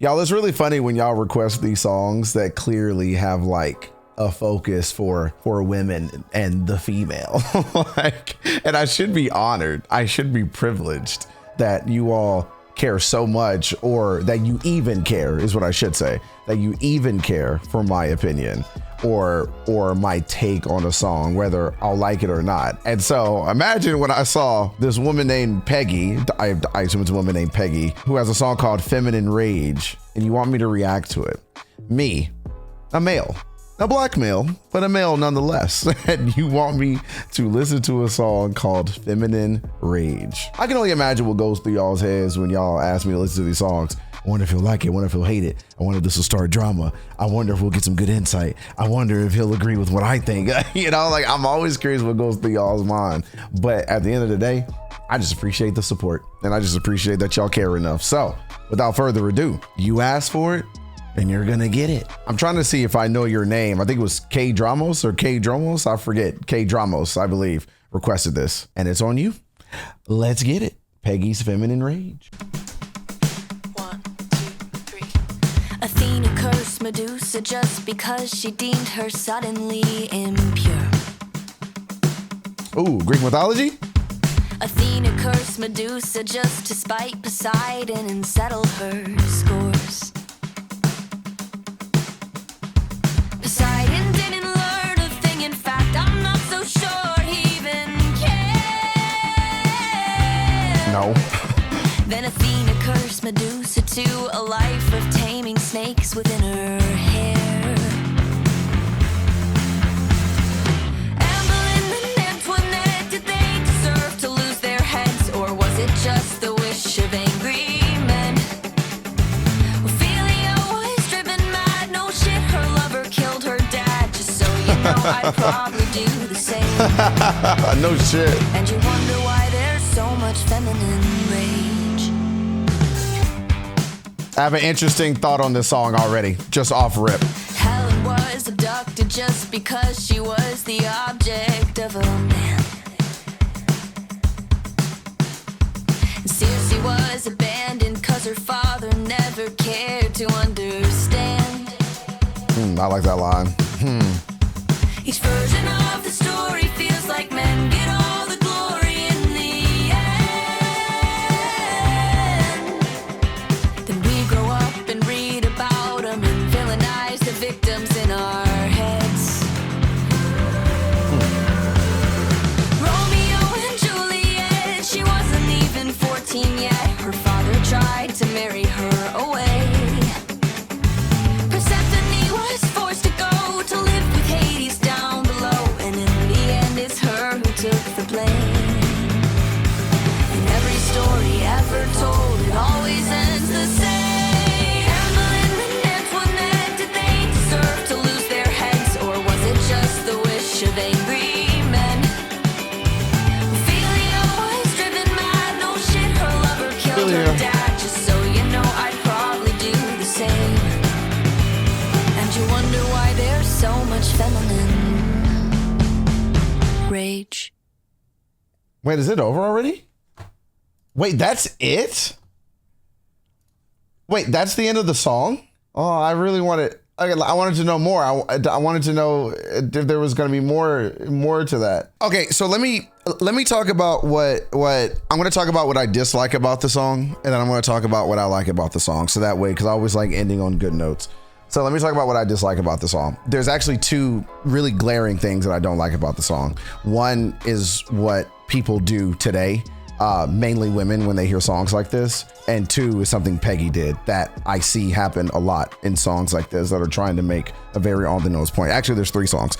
Y'all, it's really funny when y'all request these songs that clearly have like a focus for women and the female. Like, and I should be honored. I should be privileged that you all care so much, or that you even care is what I should say, that you even care for my opinion or my take on a song, whether I'll like it or not. And so imagine when I saw this woman named Peggy, I assume it's a woman named Peggy, who has a song called Feminine Rage, and you want me to react to it. Me, a male, a black male, but a male nonetheless. And you want me to listen to a song called Feminine Rage. I can only imagine what goes through y'all's heads when y'all ask me to listen to these songs. I wonder if he'll like it. I wonder if he'll hate it. I wonder if this will start drama. I wonder if we'll get some good insight. I wonder if he'll agree with what I think. You know, like, I'm always curious what goes through y'all's mind. But at the end of the day, I just appreciate the support, and I just appreciate that y'all care enough. So without further ado, you asked for it, and you're gonna get it. I'm trying to see if I know your name. I think it was K Dramos or K Dromos. I forget. K Dramos, I believe, requested this, and it's on you. Let's get it. Peggy's Feminine Rage. 1, 2, 3. Athena cursed Medusa just because she deemed her suddenly impure. Ooh, Greek mythology? Athena cursed Medusa just to spite Poseidon and settle her scores. Poseidon didn't learn a thing. In fact, I'm not so sure he even cared. No. Then Athena cursed Medusa to a life of taming snakes within her hair. Evelyn and Antoinette, did they deserve to lose their heads, or was it just the wish of angry men? Ophelia was driven mad. No shit, her lover killed her dad. Just so you know, I'd probably do the same. No shit. And you wonder why there's so much feminine rage. I have an interesting thought on this song already, just off rip. Helen was abducted just because she was the object of a man. And Circe was abandoned because her father never cared to understand. I like that line. Each version of the story feels like men get all the glory in the end. Then we grow up and read about them and villainize the victims in our heads. Romeo and Juliet, she wasn't even 14 yet. Her father tried to marry her away. Persephone was forced to go to live with Hades down below, and in the end it's her who took the blame. In every story ever told, it always ends the same. Evelyn and Antoinette, did they deserve to lose their heads, or was it just the wish of angry men? Ophelia was driven mad. No shit, her lover killed her dad. Just so you know, I'd probably do the same. And you wonder why there's so much feminine rage. Wait, is it over already? Wait, that's it? Wait, that's the end of the song? Oh, I really wanted. I wanted to know more. I wanted to know if there was going to be more to that. Okay, so let me talk about what I'm going to talk about what I dislike about the song, and then I'm going to talk about what I like about the song. So that way, because I always like ending on good notes. So let me talk about what I dislike about the song. There's actually two really glaring things that I don't like about the song. One is what people do today, mainly women, when they hear songs like this. And two is something Peggy did that I see happen a lot in songs like this that are trying to make a very on the nose point. Actually, there's three things.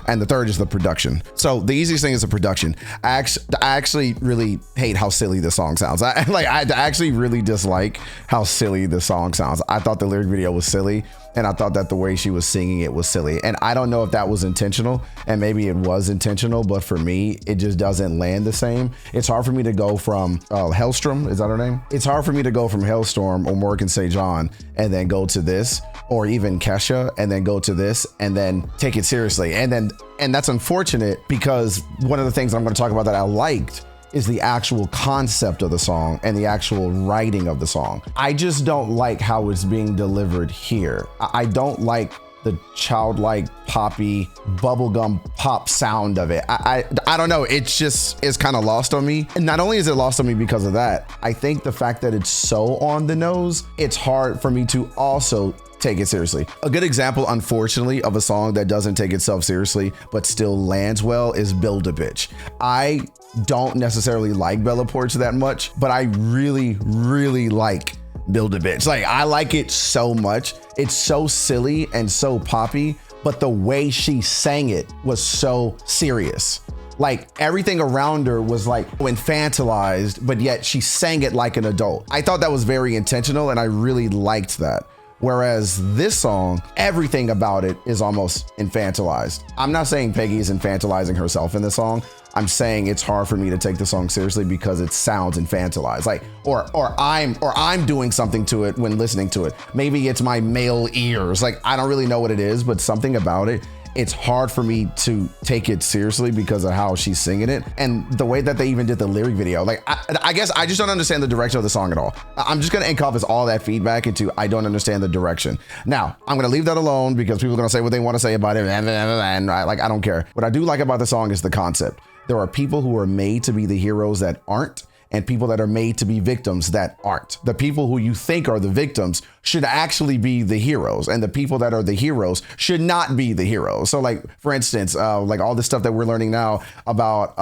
And the third is the production. So the easiest thing is the production. I actually really hate how silly this song sounds. I actually really dislike how silly the song sounds. I thought the lyric video was silly, and I thought that the way she was singing it was silly. And I don't know if that was intentional, and maybe it was intentional, but for me, it just doesn't land the same. It's hard for me to go from Hellstrom, is that her name? It's hard for me to go from Hellstorm or Morgan St. John and then go to this, or even Kesha and then go to this and then take it seriously. And that's unfortunate, because one of the things I'm going to talk about that I liked is the actual concept of the song and the actual writing of the song. I just don't like how it's being delivered here. I don't like the childlike poppy bubblegum pop sound of it. I don't know. It's kind of lost on me. And not only is it lost on me because of that, I think the fact that it's so on the nose, it's hard for me to also take it seriously. A good example, unfortunately, of a song that doesn't take itself seriously but still lands well is Build a Bitch. I don't necessarily like Bella Poarch that much, but I really, really like Build a Bitch. Like, I like it so much. It's so silly and so poppy, but the way she sang it was so serious. Like, everything around her was like infantilized, but yet she sang it like an adult. I thought that was very intentional, and I really liked that. Whereas this song, everything about it is almost infantilized. I'm not saying Peggy is infantilizing herself in this song. I'm saying it's hard for me to take the song seriously because it sounds infantilized. Like, or I'm doing something to it when listening to it. Maybe it's my male ears. Like, I don't really know what it is, but something about it, it's hard for me to take it seriously because of how she's singing it and the way that they even did the lyric video. Like, I guess I just don't understand the direction of the song at all. I'm just gonna encompass all that feedback into I don't understand the direction. Now, I'm gonna leave that alone because people are gonna say what they want to say about it, and I don't care. What I do like about the song is the concept. There are people who are made to be the heroes that aren't, and people that are made to be victims that aren't. The people who you think are the victims should actually be the heroes, and the people that are the heroes should not be the heroes. So, like, for instance, like all the stuff that we're learning now about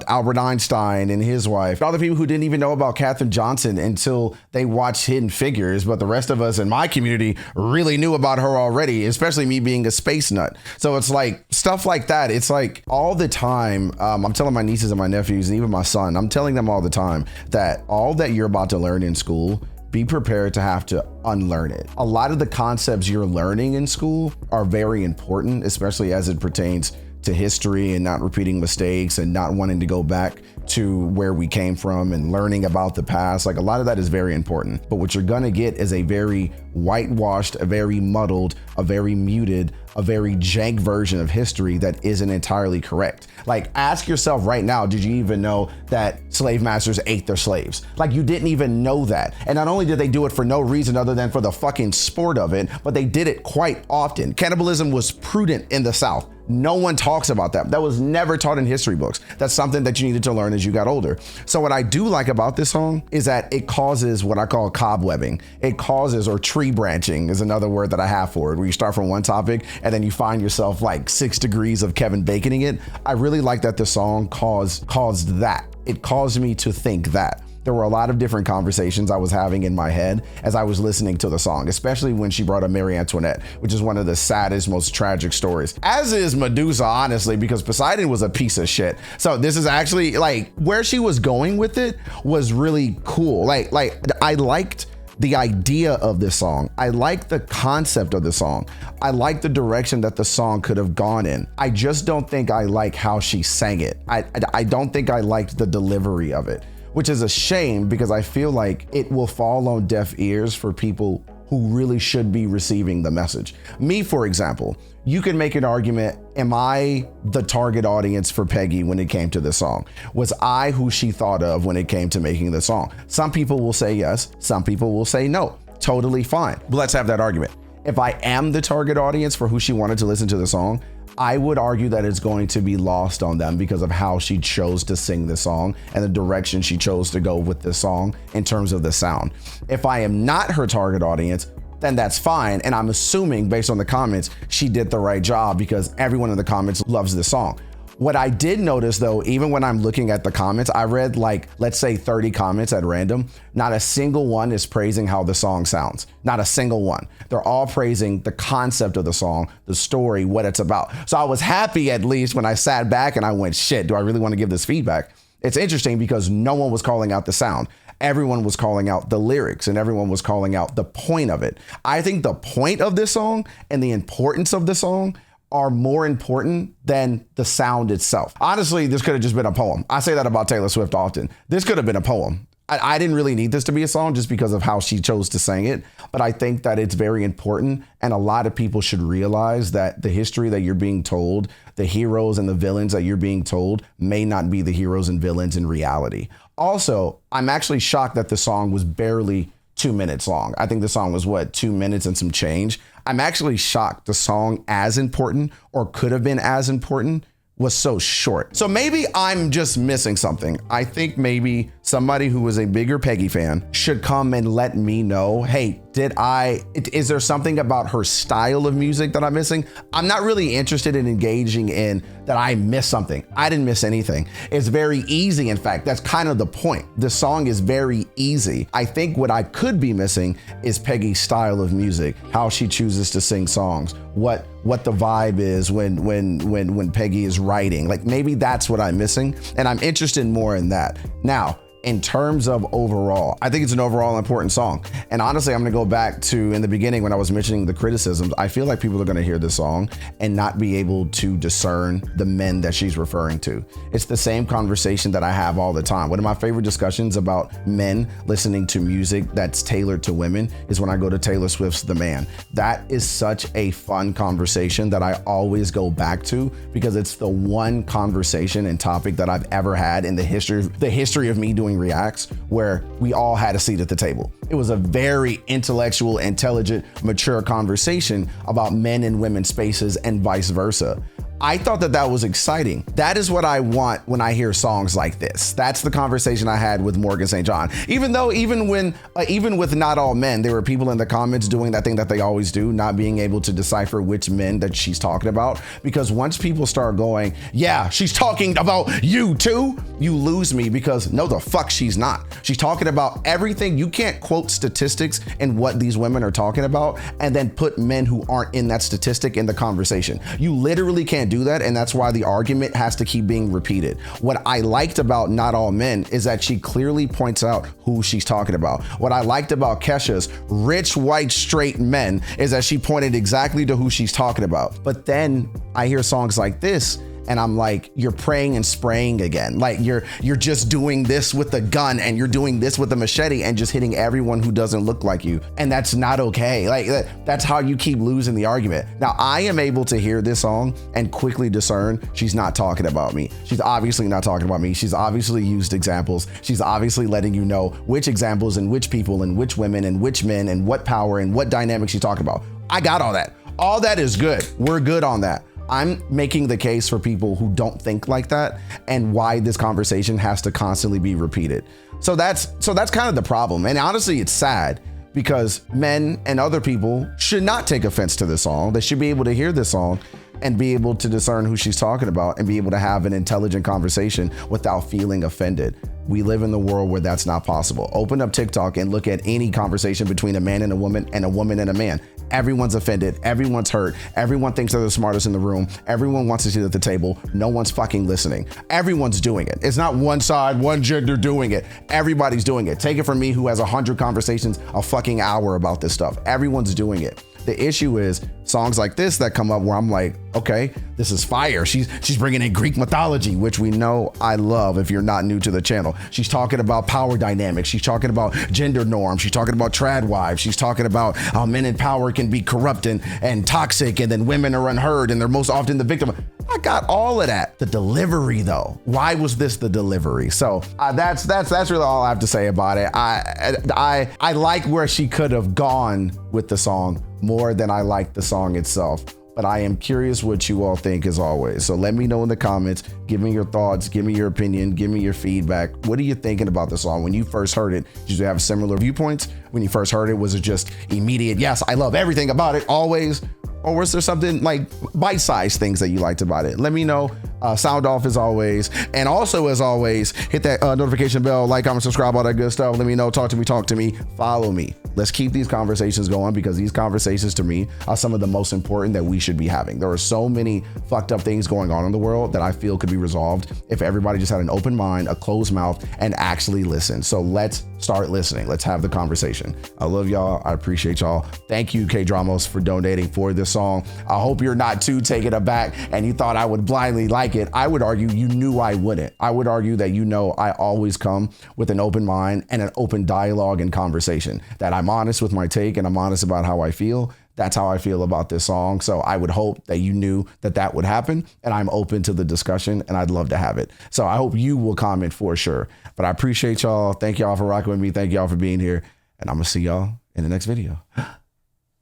Albert Einstein and his wife, all the people who didn't even know about Katherine Johnson until they watched Hidden Figures, but the rest of us in my community really knew about her already, especially me being a space nut. So it's like stuff like that. It's like all the time, I'm telling my nieces and my nephews and even my son, I'm telling them all the time that all that you're about to learn in school, be prepared to have to unlearn it. A lot of the concepts you're learning in school are very important, especially as it pertains to history and not repeating mistakes and not wanting to go back to where we came from and learning about the past. Like, a lot of that is very important. But what you're gonna get is a very whitewashed, a very muddled, a very muted, a very jank version of history that isn't entirely correct. Like, ask yourself right now, did you even know that slave masters ate their slaves? Like, you didn't even know that. And not only did they do it for no reason other than for the fucking sport of it, but they did it quite often. Cannibalism was prudent in the South. No one talks about that. That was never taught in history books. That's something that you needed to learn as you got older. So what I do like about this song is that it causes what I call cobwebbing. It causes, or tree branching is another word that I have for it, where you start from one topic and then you find yourself like 6 degrees of Kevin Baconing it. I really like that the song caused that. It caused me to think that. There were a lot of different conversations I was having in my head as I was listening to the song, especially when she brought up Marie Antoinette, which is one of the saddest, most tragic stories. As is Medusa, honestly, because Poseidon was a piece of shit. So this is actually, like, where she was going with it was really cool. Like I liked the idea of this song. I like the concept of the song. I like the direction that the song could have gone in. I just don't think I like how she sang it. I don't think I liked the delivery of it, which is a shame because I feel like it will fall on deaf ears for people who really should be receiving the message. Me, for example, you can make an argument, am I the target audience for Peggy when it came to this song? Was I who she thought of when it came to making the song? Some people will say yes, some people will say no. Totally fine. But let's have that argument. If I am the target audience for who she wanted to listen to the song, I would argue that it's going to be lost on them because of how she chose to sing the song and the direction she chose to go with the song in terms of the sound. If I am not her target audience, then that's fine. And I'm assuming based on the comments, she did the right job because everyone in the comments loves this song. What I did notice though, even when I'm looking at the comments, I read like, let's say 30 comments at random. Not a single one is praising how the song sounds. Not a single one. They're all praising the concept of the song, the story, what it's about. So I was happy at least when I sat back and I went, shit, do I really want to give this feedback? It's interesting because no one was calling out the sound. Everyone was calling out the lyrics and everyone was calling out the point of it. I think the point of this song and the importance of the song are more important than the sound itself. Honestly, this could have just been a poem. I say that about Taylor Swift often. This could have been a poem. I didn't really need this to be a song just because of how she chose to sing it, but I think that it's very important and a lot of people should realize that the history that you're being told, the heroes and the villains that you're being told may not be the heroes and villains in reality. Also, I'm actually shocked that the song was barely 2 minutes long. I think the song was 2 minutes and some change. I'm actually shocked the song as important or could have been as important was so short. So maybe I'm just missing something. I think maybe somebody who was a bigger Peggy fan should come and let me know, hey, is there something about her style of music that I'm missing? I'm not really interested in engaging in that I missed something. I didn't miss anything. It's very easy. In fact, that's kind of the point. The song is very easy. I think what I could be missing is Peggy's style of music, how she chooses to sing songs, what the vibe is when Peggy is writing. Like maybe that's what I'm missing, and I'm interested more in that. Now, in terms of overall, I think it's an overall important song. And honestly, I'm gonna go back to in the beginning when I was mentioning the criticisms. I feel like people are gonna hear this song and not be able to discern the men that she's referring to. It's the same conversation that I have all the time. One of my favorite discussions about men listening to music that's tailored to women is when I go to Taylor Swift's The Man. That is such a fun conversation that I always go back to because it's the one conversation and topic that I've ever had in the history of me doing reacts where we all had a seat at the table. It was a very intellectual, intelligent, mature conversation about men and women spaces and vice versa. I thought that was exciting. That is what I want when I hear songs like this. That's the conversation I had with Morgan St. John. Even with Not All Men, there were people in the comments doing that thing that they always do, not being able to decipher which men that she's talking about. Because once people start going, yeah, she's talking about you too, you lose me because no, the fuck she's not. She's talking about everything. You can't quote statistics and what these women are talking about and then put men who aren't in that statistic in the conversation. You literally can't do that, and that's why the argument has to keep being repeated. What I liked about Not All Men is that she clearly points out who she's talking about. What I liked about Kesha's rich white straight men is that she pointed exactly to who she's talking about. But then I hear songs like this and I'm like, you're praying and spraying again. Like you're just doing this with the gun and you're doing this with the machete and just hitting everyone who doesn't look like you. And that's not okay. Like that's how you keep losing the argument. Now I am able to hear this song and quickly discern she's not talking about me. She's obviously not talking about me. She's obviously used examples. She's obviously letting you know which examples and which people and which women and which men and what power and what dynamic she's talking about. I got all that. All that is good. We're good on that. I'm making the case for people who don't think like that and why this conversation has to constantly be repeated. So that's kind of the problem. And honestly, it's sad because men and other people should not take offense to this song. They should be able to hear this song and be able to discern who she's talking about and be able to have an intelligent conversation without feeling offended. We live in the world where that's not possible. Open up TikTok and look at any conversation between a man and a woman and a man. Everyone's offended. Everyone's hurt. Everyone thinks they're the smartest in the room. Everyone wants to sit at the table. No one's fucking listening. Everyone's doing it. It's not one side, one gender doing it. Everybody's doing it. Take it from me who has 100 conversations a fucking hour about this stuff. Everyone's doing it. The issue is songs like this that come up where I'm like, okay, this is fire. She's bringing in Greek mythology, which we know I love if you're not new to the channel. She's talking about power dynamics. She's talking about gender norms. She's talking about trad wives. She's talking about how men in power can be corrupt and toxic, and then women are unheard and they're most often the victim. I got all of that. The delivery though, why was this the delivery? So that's really all I have to say about it. I like where she could have gone with the song more than I like the song itself. But I am curious what you all think as always. So let me know in the comments, give me your thoughts, give me your opinion, give me your feedback. What are you thinking about the song? When you first heard it, did you have similar viewpoints? When you first heard it, was it just immediate, yes, I love everything about it, always? Or was there something like bite-sized things that you liked about it? Let me know. Sound off as always. And also as always, hit that notification bell, like, comment, subscribe, all that good stuff. Let me know, talk to me, follow me. Let's keep these conversations going because these conversations to me are some of the most important that we should be having. There are so many fucked up things going on in the world that I feel could be resolved if everybody just had an open mind, a closed mouth, and actually listen. So let's start listening. Let's have the conversation. I love y'all. I appreciate y'all. Thank you, K-Dramos, for donating for this song. I hope you're not too taken aback and you thought I would blindly like it. I would argue you knew I wouldn't. I would argue that I always come with an open mind and an open dialogue and conversation, that I'm honest with my take and I'm honest about how I feel. That's how I feel about this song. So I would hope that you knew that that would happen, and I'm open to the discussion and I'd love to have it. So I hope you will comment for sure. But I appreciate y'all. Thank y'all for rocking with me. Thank y'all for being here. And I'm going to see y'all in the next video.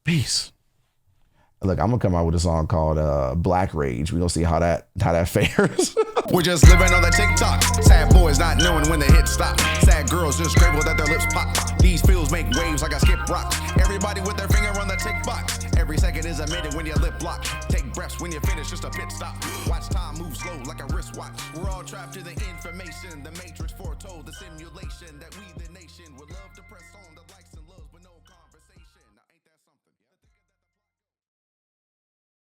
Peace. Look, I'm gonna come out with a song called Black Rage. We're gonna see how that fares. We're just living on the TikTok. Sad boys not knowing when the hit stop. Sad girls just scramble that their lips pop. These fields make waves like I skip rocks. Everybody with their finger on the tick box. Every second is a minute when you lip lock. Take breaths when you finish, just a pit stop. Watch time move slow like a wristwatch. We're all trapped to the information. The matrix foretold the simulation that we the nation would love to press on the